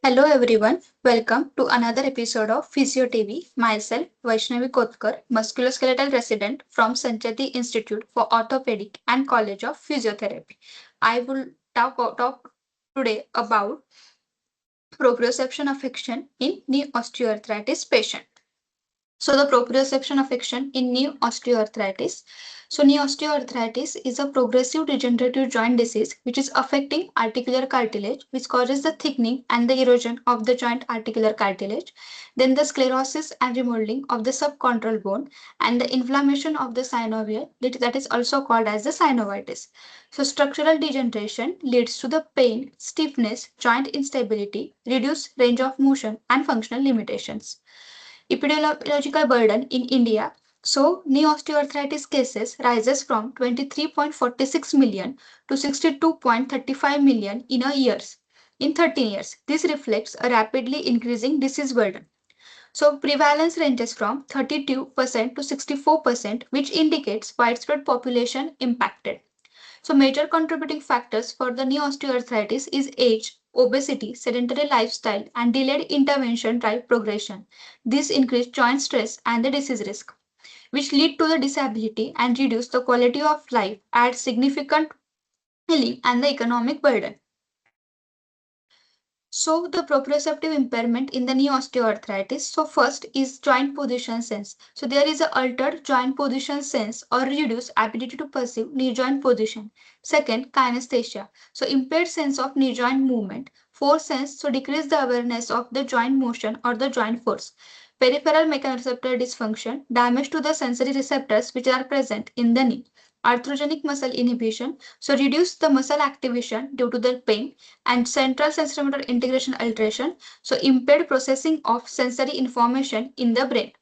Hello everyone, welcome to another episode of Physio TV. Myself, Vaishnavi Kotkar, musculoskeletal resident from Sancheti Institute for Orthopaedic and College of Physiotherapy. I will talk today about proprioception affection in knee osteoarthritis patient. So the proprioception affection in knee osteoarthritis. So knee osteoarthritis is a progressive degenerative joint disease which is affecting articular cartilage, which causes the thickening and the erosion of the joint articular cartilage, then the sclerosis and remodeling of the subchondral bone, and the inflammation of the synovial, that is also called as the synovitis. So structural degeneration leads to the pain, stiffness, joint instability, reduced range of motion, and functional limitations. Epidemiological burden in India. So, knee osteoarthritis cases rises from 23.46 million to 62.35 million in a years. In 13 years, this reflects a rapidly increasing disease burden. So, prevalence ranges from 32% to 64%, which indicates widespread population impacted. So major contributing factors for the knee osteoarthritis is age, obesity, sedentary lifestyle, and delayed intervention drive progression. This increase joint stress and the disease risk, which lead to the disability and reduce the quality of life, add significant healing and the economic burden. So the proprioceptive impairment in the knee osteoarthritis. So first is joint position sense. So there is a altered joint position sense or reduced ability to perceive knee joint position. Second, kinesthesia. So impaired sense of knee joint movement. Fourth sense, so decrease the awareness of the joint motion or the joint force. Peripheral mechanoreceptor dysfunction, damage to the sensory receptors which are present in the knee. Arthrogenic muscle inhibition, so reduce the muscle activation due to the pain, and central sensorimotor integration alteration, so impaired processing of sensory information in the brain.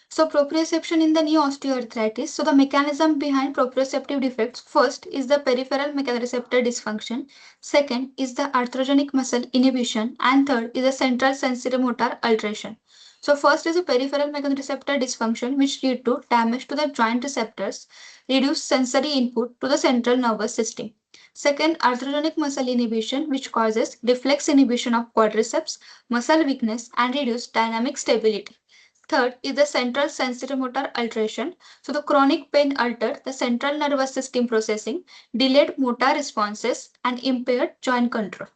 So proprioception in the knee osteoarthritis. So the mechanism behind proprioceptive defects first is the peripheral mechanoreceptor dysfunction, second is the arthrogenic muscle inhibition, and third is the central sensorimotor alteration. So first is a peripheral mechanoreceptor dysfunction which lead to damage to the joint receptors, reduced sensory input to the central nervous system. Second, arthrogenic muscle inhibition which causes reflex inhibition of quadriceps, muscle weakness, and reduced dynamic stability. Third is the central sensoromotor alteration. So the chronic pain altered the central nervous system processing, delayed motor responses, and impaired joint control.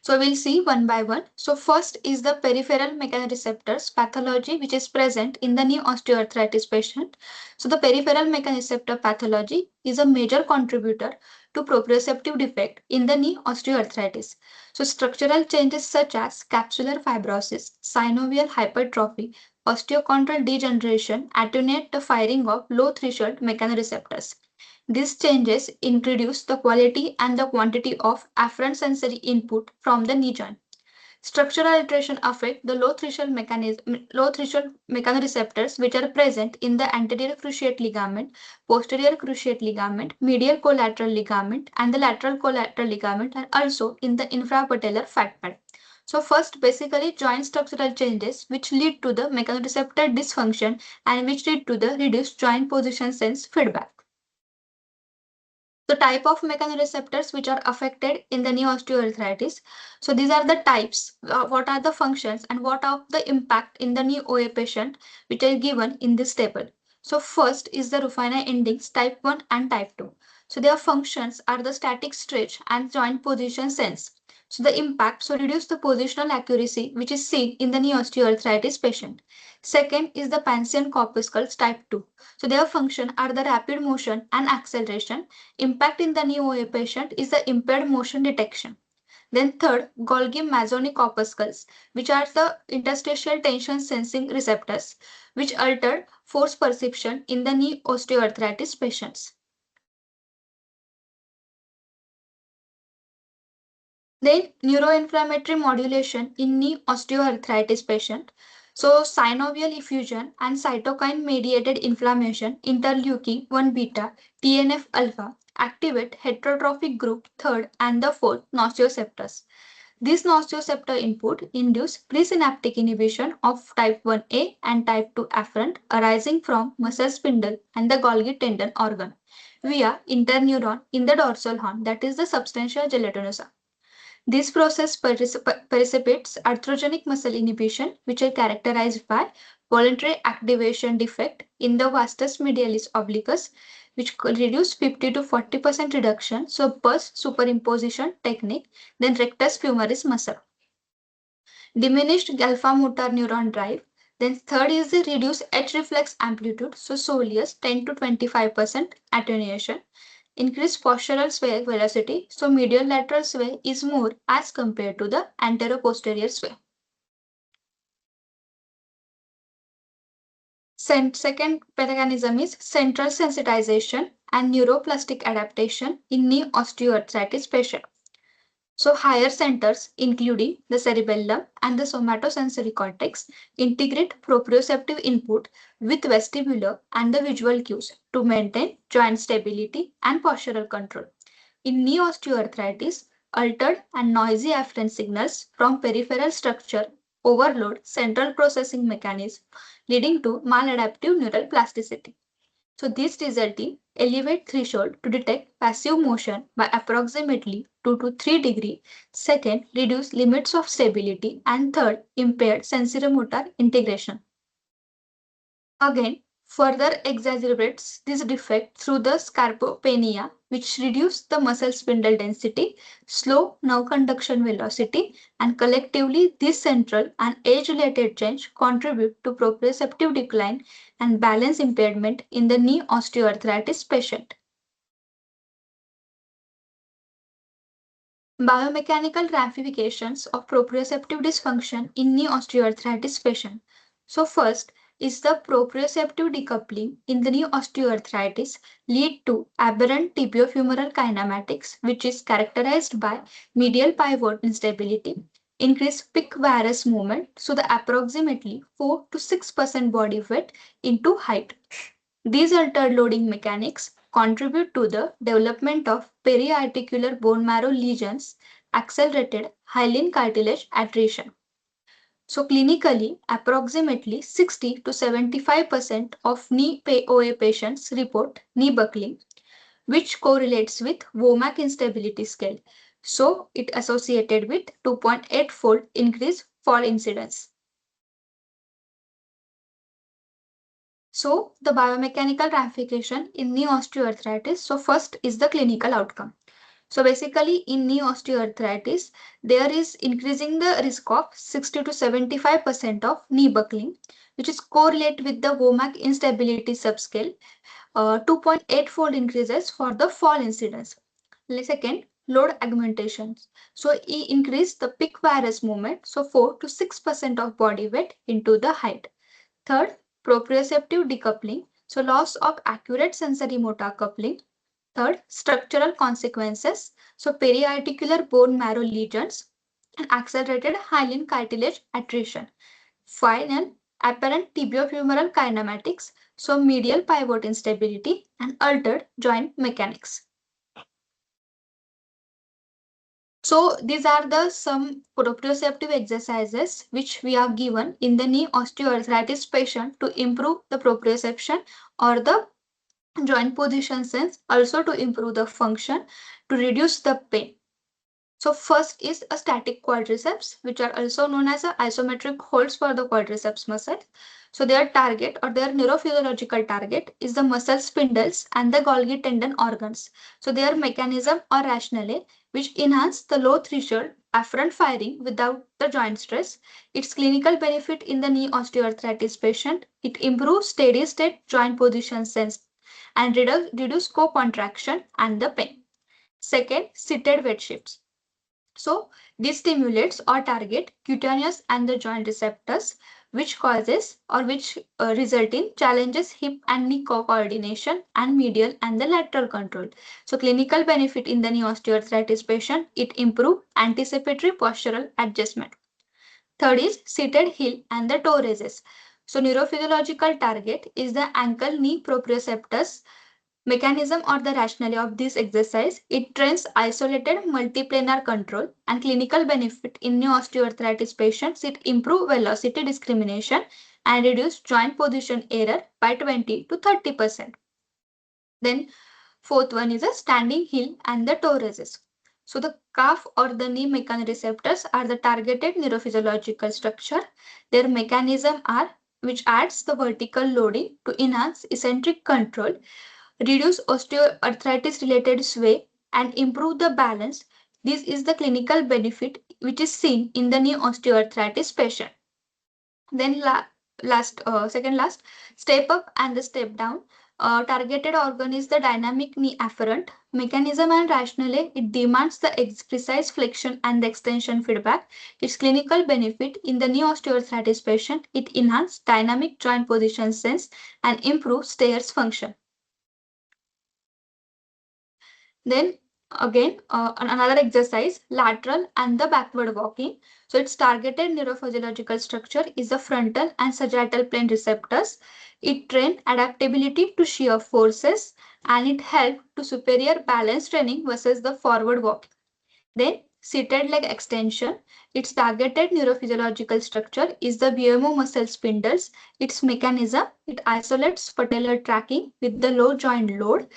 So we'll see one by one. So first is the peripheral mechanoreceptors pathology which is present in the knee osteoarthritis patient. So the peripheral mechanoreceptor pathology is a major contributor to proprioceptive defect in the knee osteoarthritis. So structural changes such as capsular fibrosis, synovial hypertrophy, osteochondral degeneration attenuate the firing of low threshold mechanoreceptors. These changes introduce the quality and the quantity of afferent sensory input from the knee joint. Structural alteration affect the low threshold mechanoreceptors which are present in the anterior cruciate ligament, posterior cruciate ligament, medial collateral ligament, and the lateral collateral ligament, and also in the infrapatellar fat pad. So first, basically joint structural changes which lead to the mechanoreceptor dysfunction and which lead to the reduced joint position sense feedback. The type of mechanoreceptors which are affected in the knee osteoarthritis. So these are the types, what are the functions and what are the impact in the knee OA patient which are given in this table. So first is the Ruffini endings type 1 and type 2. So their functions are the static stretch and joint position sense. So the impact, so reduce the positional accuracy which is seen in the knee osteoarthritis patient. Second is the Pansian corpuscles type 2. So their function are the rapid motion and acceleration. Impact in the knee OA patient is the impaired motion detection. Then third, Golgi Mazzoni corpuscles, which are the interstitial tension sensing receptors, which alter force perception in the knee osteoarthritis patients. Then neuroinflammatory modulation in knee osteoarthritis patient. So synovial effusion and cytokine mediated inflammation, interleukin 1 beta, TNF alpha activate heterotrophic group third and the fourth nociceptors. This nociceptor input induce presynaptic inhibition of type 1A and type 2 afferent arising from muscle spindle and the Golgi tendon organ via interneuron in the dorsal horn, that is the substantia gelatinosa. This process precipitates arthrogenic muscle inhibition, which are characterized by voluntary activation defect in the vastus medialis obliquus, which could reduce 50 to 40% reduction. So, pus superimposition technique, then rectus femoris muscle. Diminished alpha motor neuron drive. Then third is the reduced H reflex amplitude, so soleus 10 to 25% attenuation. Increased postural sway velocity, so medial lateral sway is more as compared to the anteroposterior sway. Second mechanism is central sensitization and neuroplastic adaptation in knee osteoarthritis patient. So higher centers, including the cerebellum and the somatosensory cortex, integrate proprioceptive input with vestibular and the visual cues to maintain joint stability and postural control. In knee osteoarthritis, altered and noisy afferent signals from peripheral structure overload central processing mechanism, leading to maladaptive neural plasticity. So this result in elevate threshold to detect passive motion by approximately 2 to 3 degree. Second, reduce limits of stability. And third, impaired sensoromotor integration. Again, further exacerbates this defect through the scarpopenia, which reduce the muscle spindle density, slow nerve conduction velocity, and collectively this central and age-related change contribute to proprioceptive decline and balance impairment in the knee osteoarthritis patient. Biomechanical ramifications of proprioceptive dysfunction in knee osteoarthritis patient. So first is the proprioceptive decoupling in the knee osteoarthritis lead to aberrant tibiofemoral kinematics, which is characterized by medial pivot instability, increased peak varus movement, so the approximately 4 to 6% body weight into height. These altered loading mechanics contribute to the development of periarticular bone marrow lesions, accelerated hyaline cartilage attrition. So clinically, approximately 60 to 75% of knee OA patients report knee buckling, which correlates with WOMAC instability scale. So it associated with 2.8-fold increase fall incidence. So the biomechanical ramification in knee osteoarthritis. So first is the clinical outcome. So basically in knee osteoarthritis, there is increasing the risk of 60 to 75% of knee buckling, which is correlate with the WOMAC instability subscale, 2.8-fold increases for the fall incidence. Second, load augmentations. So it increase the peak varus movement, so 4 to 6% of body weight into the height. Third, proprioceptive decoupling. So loss of accurate sensory motor coupling. Third, structural consequences. So periarticular bone marrow lesions and accelerated hyaline cartilage attrition. Final, apparent tibiofemoral kinematics. So medial pivot instability and altered joint mechanics. So these are the some proprioceptive exercises which we are given in the knee osteoarthritis patient to improve the proprioception or the joint position sense, also to improve the function, to reduce the pain. So first is a static quadriceps, which are also known as a isometric holds for the quadriceps muscle. So their target or their neurophysiological target is the muscle spindles and the Golgi tendon organs. So their mechanism or rationale which enhance the low threshold afferent firing without the joint stress. Its clinical benefit in the knee osteoarthritis patient, it improves steady state joint position sense and reduce co-contraction and the pain. Second, seated weight shifts. So this stimulates or target cutaneous and the joint receptors, which causes or which result in challenges hip and knee coordination and medial and the lateral control. So clinical benefit in the knee osteoarthritis patient, it improve anticipatory postural adjustment. Third is seated heel and the toe raises. So neurophysiological target is the ankle knee proprioceptors mechanism or the rationale of this exercise. It trains isolated multiplanar control and clinical benefit in new osteoarthritis patients. It improve velocity discrimination and reduce joint position error by 20 to 30%. Then fourth one is a standing heel and the toe raises. So the calf or the knee mechanoreceptors are the targeted neurophysiological structure. Their mechanism are which adds the vertical loading to enhance eccentric control, reduce osteoarthritis related sway, and improve the balance. This is the clinical benefit which is seen in the knee osteoarthritis patient. Then second last, step up and the step down. Targeted organ is the dynamic knee afferent. Mechanism and rationale, it demands the precise flexion and the extension feedback. Its clinical benefit in the knee osteoarthritis patient, it enhances dynamic joint position sense and improves stairs function. Then again, another exercise, lateral and the backward walking. So its targeted neurophysiological structure is the frontal and sagittal plane receptors. It trains adaptability to shear forces and it helps to superior balance training versus the forward walking. Then seated leg extension. Its targeted neurophysiological structure is the BMO muscle spindles. Its mechanism, it isolates patellar tracking with the low joint load.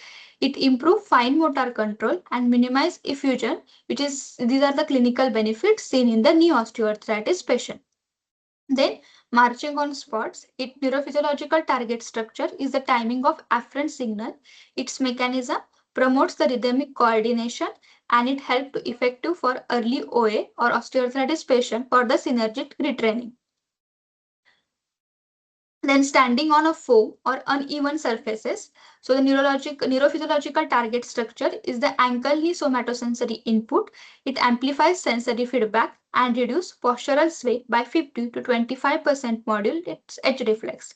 It improves fine motor control and minimize effusion, these are the clinical benefits seen in the knee osteoarthritis patient. Then marching on spots, its neurophysiological target structure is the timing of afferent signal. Its mechanism promotes the rhythmic coordination and it helps to effective for early OA or osteoarthritis patient for the synergic retraining. Then standing on a foam or uneven surfaces. So the neurophysiological target structure is the ankle knee somatosensory input. It amplifies sensory feedback and reduces postural sway by 50 to 25% modulates edge reflex.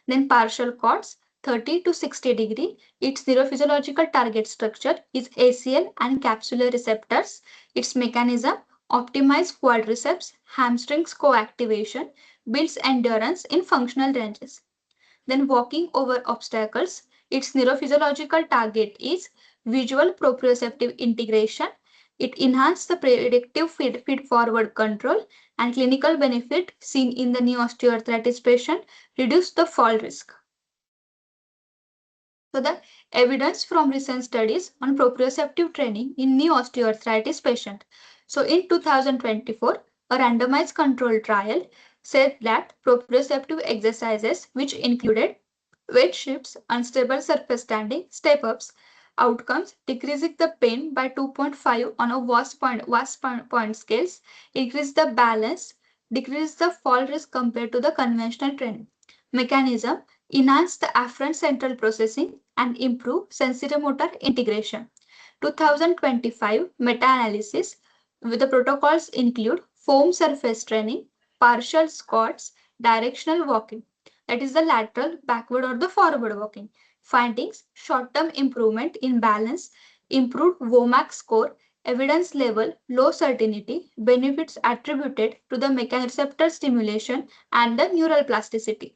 Then partial chords 30 to 60 degree. Its neurophysiological target structure is ACL and capsular receptors. Its mechanism optimize quadriceps, hamstrings co-activation, builds endurance in functional ranges. Then walking over obstacles, its neurophysiological target is visual proprioceptive integration. It enhances the predictive feed forward control and clinical benefit seen in the knee osteoarthritis patient reduce the fall risk. So the evidence from recent studies on proprioceptive training in knee osteoarthritis patient. So in 2024, a randomized control trial said that proprioceptive exercises which included weight shifts, unstable surface standing, step-ups, outcomes decreasing the pain by 2.5 on a WAS point scales, increase the balance, decrease the fall risk compared to the conventional training. Mechanism enhance the afferent central processing and improve sensoromotor integration. 2025 meta-analysis with the protocols include foam surface training, partial squats, directional walking, that is the lateral, backward or the forward walking. Findings, short-term improvement in balance, improved WOMAC score, evidence level, low certainty, benefits attributed to the mechanoreceptor stimulation and the neural plasticity.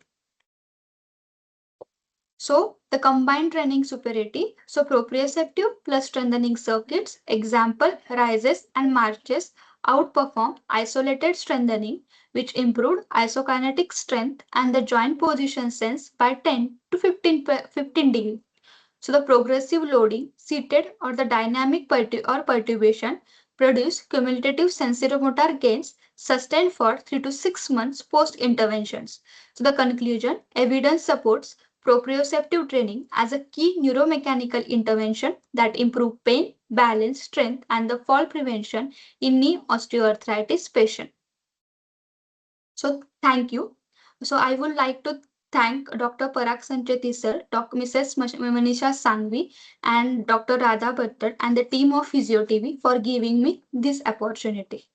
So the combined training superiority, so proprioceptive plus strengthening circuits, example rises and marches outperform isolated strengthening which improved isokinetic strength and the joint position sense by 10 to 15 degrees. So the progressive loading, seated or the dynamic perturbation produce cumulative sensoromotor gains sustained for 3 to 6 months post interventions. So the conclusion, evidence supports proprioceptive training as a key neuromechanical intervention that improve pain, balance, strength, and the fall prevention in knee osteoarthritis patients. So thank you. So I would like to thank Dr. Parag Sancheti sir, Mrs. Manisha Sangvi, and Dr. Radha Bhattat and the team of PhysioTV for giving me this opportunity.